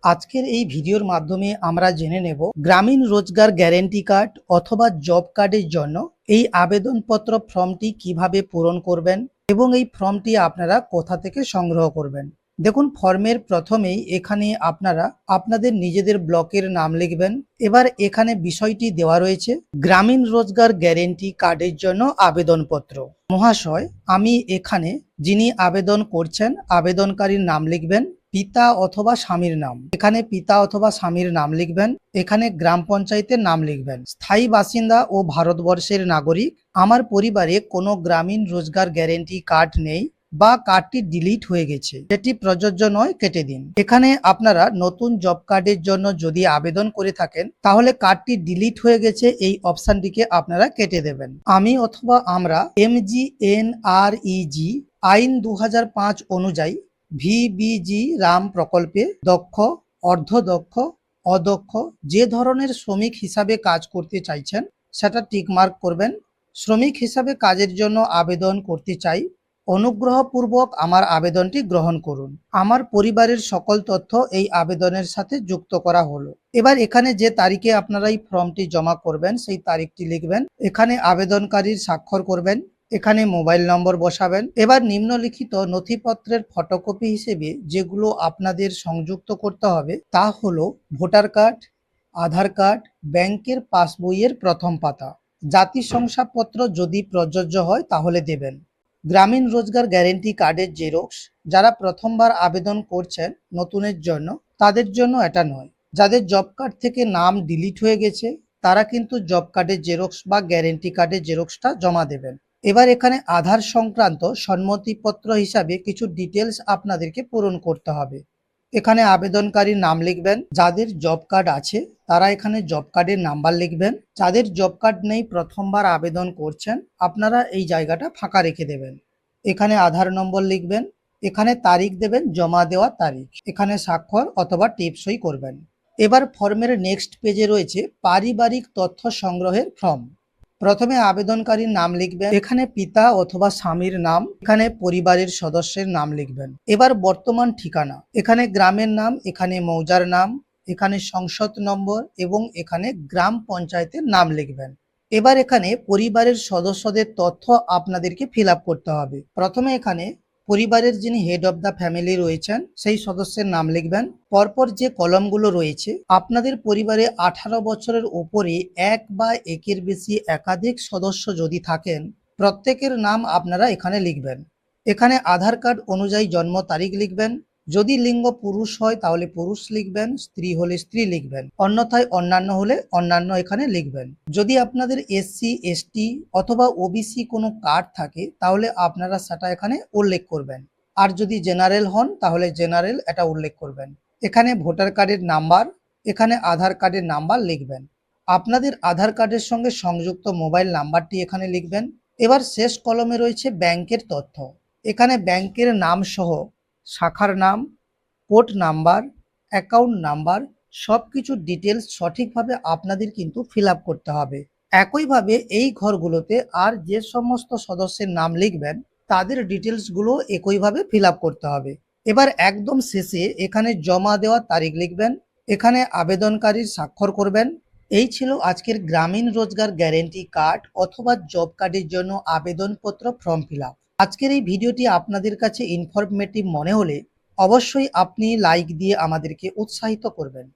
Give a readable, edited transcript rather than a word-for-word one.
আজকের এই ভিডিওর মাধ্যমে আমরা জেনে নেব গ্রামীণ রোজগার গ্যারেন্টি কার্ড অথবা জব কার্ডের জন্য এই আবেদনপত্র ফর্মটি কিভাবে পূরণ করবেন এবং এই ফর্মটি আপনারা কোথা থেকে সংগ্রহ করবেন। দেখুন, ফর্মের প্রথমেই এখানে আপনারা আপনাদের নিজেদের ব্লকের নাম লিখবেন। এবার এখানে বিষয়টি দেওয়া রয়েছে গ্রামীণ রোজগার গ্যারেন্টি কার্ডের জন্য আবেদনপত্র। মহাশয়, আমি এখানে যিনি আবেদন করছেন আবেদনকারীর নাম লিখবেন, পিতা অথবা স্বামীর নাম, এখানে পিতা অথবা স্বামীর নাম লিখবেন, এখানে গ্রাম পঞ্চায়েতের নাম লিখবেন, স্থায়ী বাসিন্দা ও ভারতবর্ষের নাগরিক, আমার পরিবারে কোনো গ্রামীণ রোজগার গ্যারেন্টি কার্ড নেই বা কার্ডটি ডিলিট হয়ে গেছে, সেটি প্রযোজ্য নয়, কেটে দিন। এখানে আপনারা নতুন জব কার্ডের জন্য যদি আবেদন করে থাকেন তাহলে কার্ডটি ডিলিট হয়ে গেছে এই অপশনটিকে আপনারা কেটে দেবেন। আমি অথবা আমরা MGNREG আইন 2005 অনুযায়ী ভিবিজি রাম প্রকল্পে দক্ষ, অর্ধদক্ষ, অদক্ষ যে ধরনের শ্রমিক হিসাবে কাজ করতে চাইছেন সেটা টিকমার্ক করবেন। শ্রমিক হিসাবে কাজের জন্য আবেদন করতে চাই, অনুগ্রহপূর্বক আমার আবেদনটি গ্রহণ করুন। আমার পরিবারের সকল তথ্য এই আবেদনের সাথে যুক্ত করা হলো। এবার এখানে যে তারিখে আপনারা এই ফর্মটি জমা করবেন সেই তারিখটি লিখবেন, এখানে আবেদনকারীর স্বাক্ষর করবেন, এখানে মোবাইল নম্বর বসাবেন। এবার নিম্নলিখিত নথিপত্রের ফটোকপি হিসেবে যেগুলো আপনাদের সংযুক্ত করতে হবে তা হলো ভোটার কার্ড, আধার কার্ড, ব্যাংকের পাসবইয়ের প্রথম পাতা, জাতি শংসাপত্র যদি প্রযোজ্য হয় তাহলে দেবেন, গ্রামীণ রোজগার গ্যারেন্টি কার্ডের জেরক্স। যারা প্রথমবার আবেদন করছেন নতুনের জন্য তাদের জন্য এটা নয়, যাদের জব কার্ড থেকে নাম ডিলিট হয়ে গেছে তারা কিন্তু জব কার্ডের জেরক্স বা গ্যারেন্টি কার্ডের জেরক্সটা জমা দেবেন। এবার এখানে আধার সংক্রান্ত সম্মতিপত্র হিসাবে কিছু ডিটেলস আপনাদেরকে পূরণ করতে হবে। এখানে আবেদনকারীর নাম লিখবেন, যাদের জব কার্ড আছে তারা এখানে জব কার্ডের নাম্বার লিখবেন, যাদের জব কার্ড নেই প্রথমবার আবেদন করছেন আপনারা এই জায়গাটা ফাঁকা রেখে দেবেন। এখানে আধার নম্বর লিখবেন, এখানে তারিখ দেবেন, জমা দেওয়ার তারিখ, এখানে স্বাক্ষর অথবা টিপসই করবেন। এবার ফর্মের নেক্সট পেজে রয়েছে পারিবারিক তথ্য সংগ্রহের ফর্ম। প্রথমে আবেদনকারীর নাম লিখবেন, এখানে পিতা অথবা স্বামীর নাম, এখানে পরিবারের সদস্যের নাম লিখবেন। এবার বর্তমান ঠিকানা, এখানে গ্রামের নাম, এখানে মৌজার নাম, এখানে সংসদ নম্বর এবং এখানে গ্রাম পঞ্চায়েতের নাম লিখবেন। এবার এখানে পরিবারের সদস্যদের তথ্য আপনাদেরকে ফিল আপ করতে হবে। প্রথমে এখানে পরিবারের যিনি হেড অব দ্য ফ্যামিলি রয়েছেন সেই সদস্যের নাম লিখবেন। পরপর যে কলমগুলো রয়েছে, আপনাদের পরিবারে 18 বছরের উপরে এক বা একের বেশি একাধিক সদস্য যদি থাকেন প্রত্যেকের নাম আপনারা এখানে লিখবেন। এখানে আধার কার্ড অনুযায়ী জন্ম তারিখ লিখবেন, যদি লিঙ্গ পুরুষ হয় তাহলে পুরুষ লিখবেন, স্ত্রী হলে স্ত্রী লিখবেন, অন্যথায় অন্যান্য হলে অন্যান্য এখানে লিখবেন। যদি আপনাদের SC ST অথবা OBC কোনো কার্ড থাকে তাহলে আপনারা সেটা এখানে উল্লেখ করবেন, আর যদি জেনারেল হন তাহলে জেনারেল এটা উল্লেখ করবেন। এখানে ভোটার কার্ডের নাম্বার, এখানে আধার কার্ডের নাম্বার লিখবেন, আপনাদের আধার কার্ডের সঙ্গে সংযুক্ত মোবাইল নাম্বারটি এখানে লিখবেন। এবার শেষ কলমে রয়েছে ব্যাংকের তথ্য, এখানে ব্যাংকের নাম সহ শাখার নাম, কোড নাম্বার, অ্যাকাউন্ট নাম্বার সবকিছু ডিটেলস সঠিকভাবে আপনাদের কিন্তু ফিল আপ করতে হবে। একইভাবে এই ঘরগুলোতে আর যে সমস্ত সদস্যের নাম লিখবেন তাদের ডিটেলসগুলো একইভাবে ফিল আপ করতে হবে। এবার একদম শেষে এখানে জমা দেওয়ার তারিখ লিখবেন, এখানে আবেদনকারীর স্বাক্ষর করবেন। এই ছিল আজকের গ্রামীণ রোজগার গ্যারেন্টি কার্ড অথবা জব কার্ডের জন্য আবেদনপত্র ফর্ম ফিল আপ। আজকের এই ভিডিওটি আপনাদের কাছে ইনফরমেটিভ মনে হলে অবশ্যই আপনি লাইক দিয়ে আমাদেরকে উৎসাহিত করবেন।